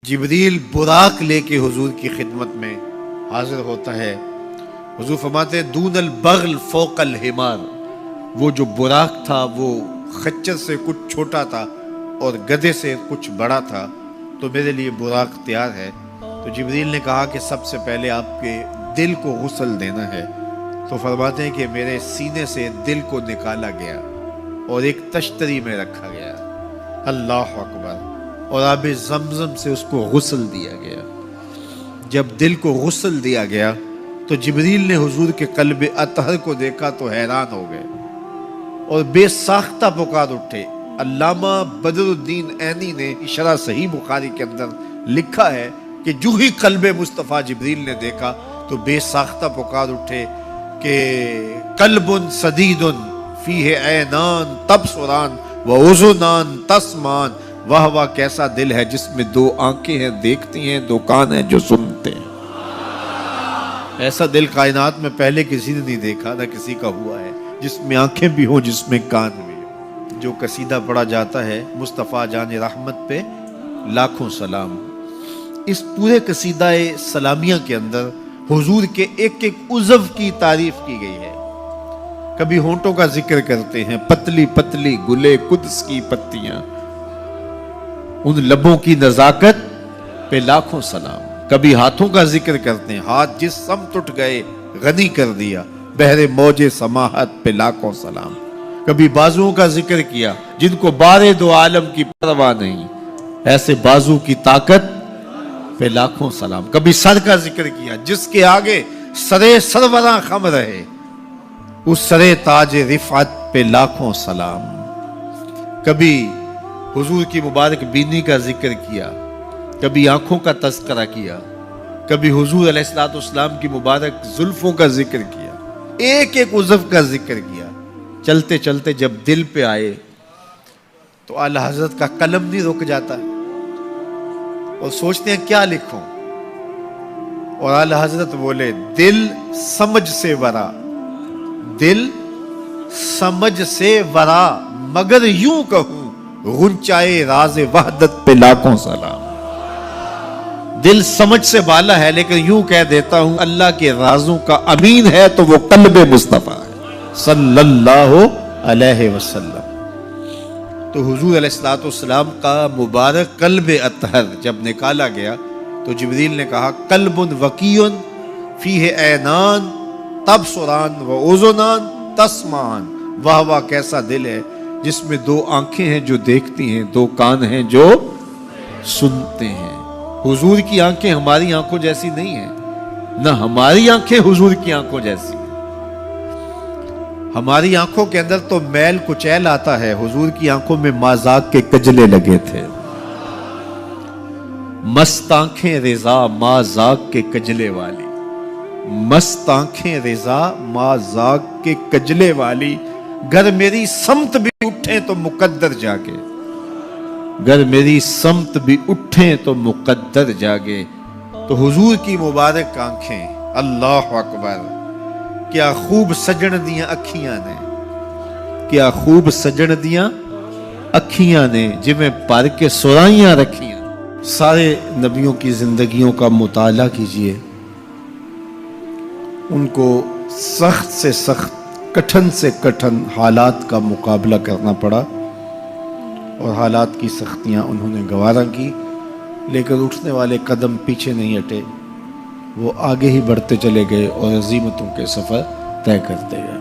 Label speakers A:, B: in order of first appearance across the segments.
A: جبریل براق لے کے حضور کی خدمت میں حاضر ہوتا ہے۔ حضور فرماتے ہیں دون البغل فوق الحمار، وہ جو براق تھا وہ خچر سے کچھ چھوٹا تھا اور گدھے سے کچھ بڑا تھا، تو میرے لیے براق تیار ہے۔ تو جبریل نے کہا کہ سب سے پہلے آپ کے دل کو غسل دینا ہے۔ تو فرماتے ہیں کہ میرے سینے سے دل کو نکالا گیا اور ایک تشتری میں رکھا گیا، اللہ اکبر، اور آب زمزم سے اس کو غسل دیا گیا۔ جب دل کو غسل دیا گیا تو جبریل نے حضور کے قلب اطہر کو دیکھا تو حیران ہو گئے اور بے ساختہ پکار اٹھے۔ علامہ بدر الدین عینی نے شرح صحیح بخاری کے اندر لکھا ہے کہ جو ہی قلب مصطفیٰ جبریل نے دیکھا تو بے ساختہ پکار اٹھے کہ قلب سدید فیہ عینان تبصران و اذنان تسمعان، واہ واہ کیسا دل ہے جس میں دو آنکھیں ہیں دیکھتی ہیں، دو کان ہیں جو سنتے ہیں۔ ایسا دل کائنات میں پہلے کسی نے نہیں دیکھا، نہ کسی کا ہوا ہے، جس میں آنکھیں بھی ہوں، جس میں کان بھی ہوں۔ جو قصیدہ پڑھا جاتا ہے مصطفیٰ جان رحمت پہ لاکھوں سلام، اس پورے قصیدہ سلامیہ کے اندر حضور کے ایک ایک عضو کی تعریف کی گئی ہے۔ کبھی ہونٹوں کا ذکر کرتے ہیں، پتلی پتلی گلے قدس کی پتیاں، ان لبوں کی نزاکت پہ لاکھوں سلام۔ کبھی ہاتھوں کا ذکر کرتے ہیں، ہاتھ جس سمت اٹھ گئے غنی کر دیا، بحر موج سماحت پہ لاکھوں سلام۔ کبھی بازوؤں کا ذکر کیا، جن کو بارے دو عالم کی پرواہ نہیں، ایسے بازو کی طاقت پہ لاکھوں سلام۔ کبھی سر کا ذکر کیا، جس کے آگے سرے سروراں خم رہے، اس سرے تاج رفعت پہ لاکھوں سلام۔ کبھی حضور کی مبارک بینی کا ذکر کیا، کبھی آنکھوں کا تذکرہ کیا، کبھی حضور علیہ السلام کی مبارک زلفوں کا ذکر کیا، ایک ایک عضو کا ذکر کیا۔ چلتے چلتے جب دل پہ آئے تو اعلی حضرت کا قلم نہیں رک جاتا اور سوچتے ہیں کیا لکھوں، اور اعلی حضرت بولے دل سمجھ سے ورا، دل سمجھ سے ورا، مگر یوں کہوں غنچائے راز وحدت پہ لاکھوں سلام۔ دل سمجھ سے بالا ہے لیکن یوں کہہ دیتا ہوں اللہ کے رازوں کا امین ہے تو وہ قلب مصطفیٰ ہے صلی اللہ علیہ وسلم۔ تو حضور علیہ السلام کا مبارک قلب اطہر جب نکالا گیا تو جبریل نے کہا قلب وقی فیہ عینان تبصران و اذنان تسمعان، واہ واہ کیسا دل ہے جس میں دو آنکھیں ہیں جو دیکھتی ہیں، دو کان ہیں جو سنتے ہیں۔ حضور کی آنکھیں ہماری آنکھوں جیسی نہیں ہیں، نہ ہماری آنکھیں حضور کی آنکھوں جیسی ہیں۔ ہماری آنکھوں کے اندر تو میل کچیل آتا ہے، حضور کی آنکھوں میں مازاق کے کجلے لگے تھے۔ مست آنکھیں رضا مازاق کے کجلے والی، مست آنکھیں رضا مازاق کے کجلے والی، گر میری سمت بھی اٹھیں تو مقدر جاگے، گر میری سمت بھی اٹھیں تو مقدر جاگے۔ تو حضور کی مبارک آنکھیں، اللہ اکبر، کیا خوب سجن دیاں اکھیاں نے، کیا خوب سجن دیاں اکھیاں نے، جویں پر کے سرائیاں رکھیاں۔ سارے نبیوں کی زندگیوں کا مطالعہ کیجئے، ان کو سخت سے سخت، کٹھن سے کٹھن حالات کا مقابلہ کرنا پڑا اور حالات کی سختیاں انہوں نے گوارا کی، لیکن اٹھنے والے قدم پیچھے نہیں ہٹے، وہ آگے ہی بڑھتے چلے گئے اور عظیمتوں کے سفر طے کرتے گئے۔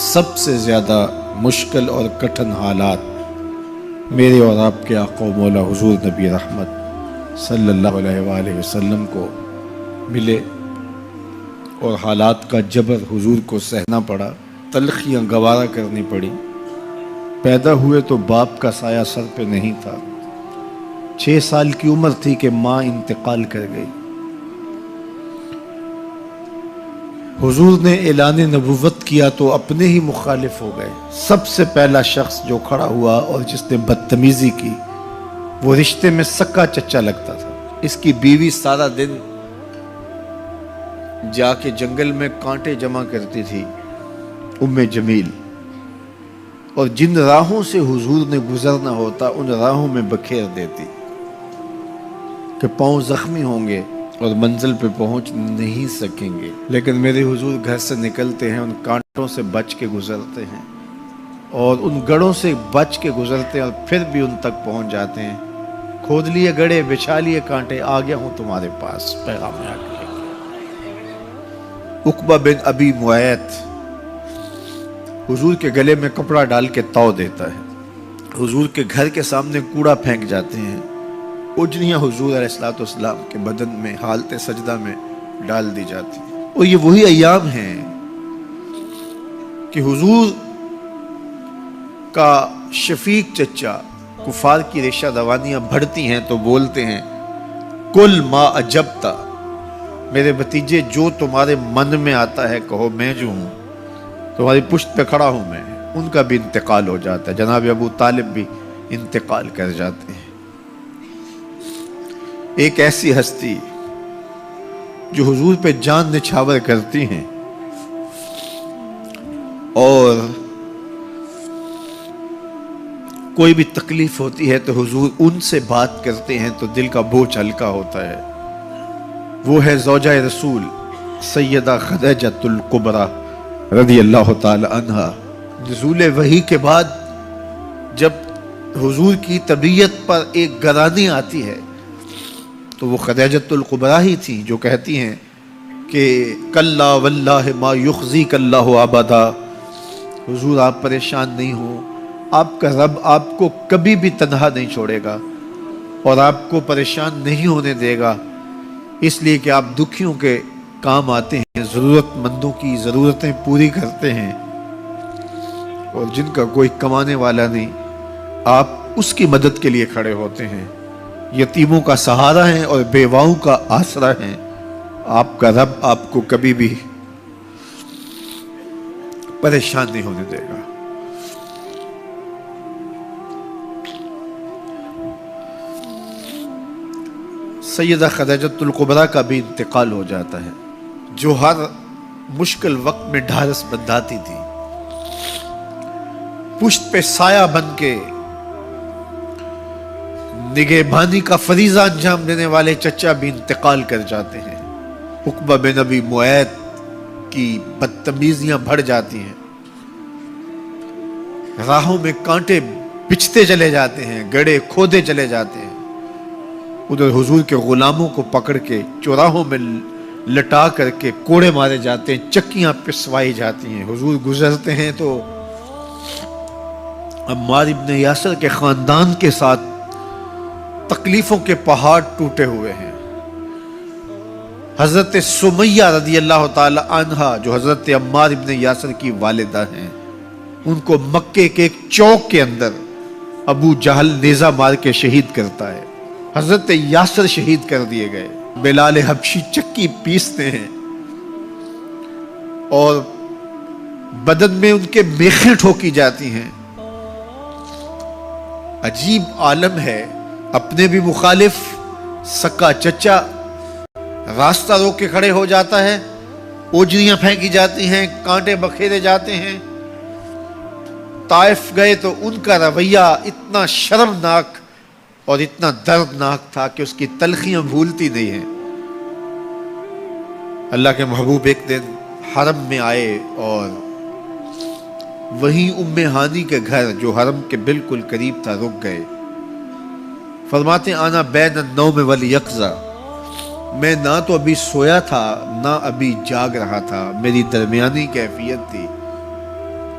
A: سب سے زیادہ مشکل اور کٹھن حالات میرے اور آپ کے آقا و مولا حضور نبی رحمت صلی اللہ علیہ وآلہ وسلم کو ملے، اور حالات کا جبر حضور کو سہنا پڑا، تلخیاں گوارا کرنی پڑی۔ پیدا ہوئے تو باپ کا سایہ سر پہ نہیں تھا، 6 سال کی عمر تھی کہ ماں انتقال کر گئی۔ حضور نے اعلان نبوت کیا تو اپنے ہی مخالف ہو گئے۔ سب سے پہلا شخص جو کھڑا ہوا اور جس نے بدتمیزی کی وہ رشتے میں سکا چچا لگتا تھا۔ اس کی بیوی سارا دن جا کے جنگل میں کانٹے جمع کرتی تھی، ام جمیل، اور جن راہوں سے حضور نے گزرنا ہوتا ان راہوں میں بکھیر دیتی۔ کہ پاؤں زخمی ہوں گے اور منزل پہ پہنچ نہیں سکیں گے، لیکن میرے حضور گھر سے نکلتے ہیں، ان کانٹوں سے بچ کے گزرتے ہیں اور ان گڑھوں سے بچ کے گزرتے ہیں اور پھر بھی ان تک پہنچ جاتے ہیں۔ کھود لیے گڑھے، بچھا لیے کانٹے، آ گیا ہوں تمہارے پاس پیغام آ کے۔ عقبہ بن ابی معیط حضور کے گلے میں کپڑا ڈال کے تو دیتا ہے، حضور کے گھر کے سامنے کوڑا پھینک جاتے ہیں، اجنیاں حضور علیہ السلام کے بدن میں حالت سجدہ میں ڈال دی جاتی ہیں۔ اور یہ وہی ایام ہیں کہ حضور کا شفیق چچا کفار کی ریشہ دوانیاں بڑھتی ہیں تو بولتے ہیں کل ما اجبتا، میرے بھتیجے جو تمہارے من میں آتا ہے کہو، میں جو ہوں تمہاری پشت پہ کھڑا ہوں میں۔ ان کا بھی انتقال ہو جاتا ہے، جناب ابو طالب بھی انتقال کر جاتے ہیں۔ ایک ایسی ہستی جو حضور پہ جان نچھاور کرتی ہیں اور کوئی بھی تکلیف ہوتی ہے تو حضور ان سے بات کرتے ہیں تو دل کا بوجھ ہلکا ہوتا ہے، وہ ہے زوجہ رسول سیدہ خدیجۃ الکبریٰ رضی اللہ تعالی عنہا۔ نزول وحی کے بعد جب حضور کی طبیعت پر ایک گرانی آتی ہے تو وہ خدیجۃ الکبریٰ ہی تھی جو کہتی ہیں کہ کلا واللہ ما یخزیک اللہ ابدا، حضور آپ پریشان نہیں ہو، آپ کا رب آپ کو کبھی بھی تنہا نہیں چھوڑے گا اور آپ کو پریشان نہیں ہونے دے گا، اس لیے کہ آپ دکھیوں کے کام آتے ہیں، ضرورت مندوں کی ضرورتیں پوری کرتے ہیں، اور جن کا کوئی کمانے والا نہیں آپ اس کی مدد کے لیے کھڑے ہوتے ہیں، یتیموں کا سہارا ہیں اور بیواؤں کا آسرا ہیں۔ آپ کا رب آپ کو کبھی بھی پریشان نہیں ہونے دے گا۔ سیدہ خدیجۃ الکبریٰ کا بھی انتقال ہو جاتا ہے، جو ہر مشکل وقت میں ڈھارس بندھاتی تھی، پشت پہ سایہ بن کے نگہبانی کا فریضہ انجام دینے والے چچا بھی انتقال کر جاتے ہیں۔ عقبہ بن ابی معیط کی بدتمیزیاں بڑھ جاتی ہیں، راہوں میں کانٹے بچھتے چلے جاتے ہیں، گڑھے کھودے چلے جاتے ہیں، ادھر حضور کے غلاموں کو پکڑ کے چوراہوں میں لٹا کر کے کوڑے مارے جاتے ہیں، چکیاں پسوائی جاتی ہیں۔ حضور گزرتے ہیں تو عمار ابن یاسر کے خاندان کے ساتھ تکلیفوں کے پہاڑ ٹوٹے ہوئے ہیں۔ حضرت سمیہ رضی اللہ تعالی عنہا جو حضرت عمار ابن یاسر کی والدہ ہیں، ان کو مکے کے ایک چوک کے اندر ابو جہل نیزہ مار کے شہید کرتا ہے۔ حضرت یاسر شہید کر دیے گئے، بلال حبشی چکی پیستے ہیں اور بدن میں ان کے میخیں ٹھوکی جاتی ہیں۔ عجیب عالم ہے، اپنے بھی مخالف سکا چچا راستہ روک کے کھڑے ہو جاتا ہے، اوجریاں پھینکی جاتی ہیں، کانٹے بکھیرے جاتے ہیں۔ طائف گئے تو ان کا رویہ اتنا شرمناک اور اتنا دردناک تھا کہ اس کی تلخیاں بھولتی نہیں ہیں۔ اللہ کے محبوب ایک دن حرم میں آئے اور وہیں ام ہانی کے گھر جو حرم کے بالکل قریب تھا رک گئے۔ فرماتے آنا بین النوم والیقظہ، میں نہ تو ابھی سویا تھا نہ ابھی جاگ رہا تھا، میری درمیانی کیفیت تھی۔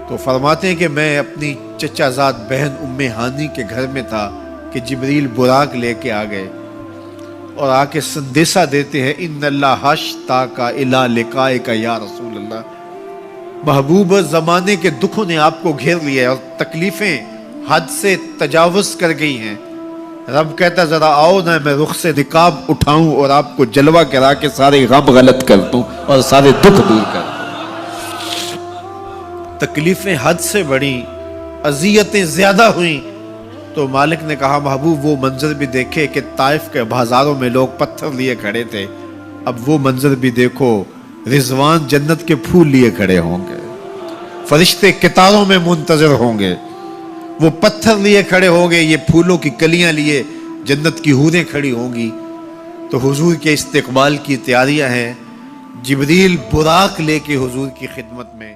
A: تو فرماتے ہیں کہ میں اپنی چچا زاد بہن ام ہانی کے گھر میں تھا کہ جبریل براق لے کے آ گئے اور آ کے سندیسہ دیتے ہیں ان اللہ اشتاق الی لقائک یا رسول اللہ، محبوب زمانے کے دکھوں نے آپ کو گھیر لیا اور تکلیفیں حد سے تجاوز کر گئی ہیں۔ رب کہتا ذرا آؤ نہ میں رخ سے نقاب اٹھاؤں اور آپ کو جلوہ کرا کے سارے غم غلط کر دوں اور سارے دکھ دور کر دوں۔ تکلیفیں حد سے بڑھیں، اذیتیں زیادہ ہوئیں تو مالک نے کہا محبوب وہ منظر بھی دیکھے کہ طائف کے بازاروں میں لوگ پتھر لیے کھڑے تھے، اب وہ منظر بھی دیکھو، رضوان جنت کے پھول لیے کھڑے ہوں گے، فرشتے کتاروں میں منتظر ہوں گے، وہ پتھر لیے کھڑے ہوں گے، یہ پھولوں کی کلیاں لیے جنت کی حوریں کھڑی ہوں گی۔ تو حضور کے استقبال کی تیاریاں ہیں. جبریل براق لے کے حضور کی خدمت میں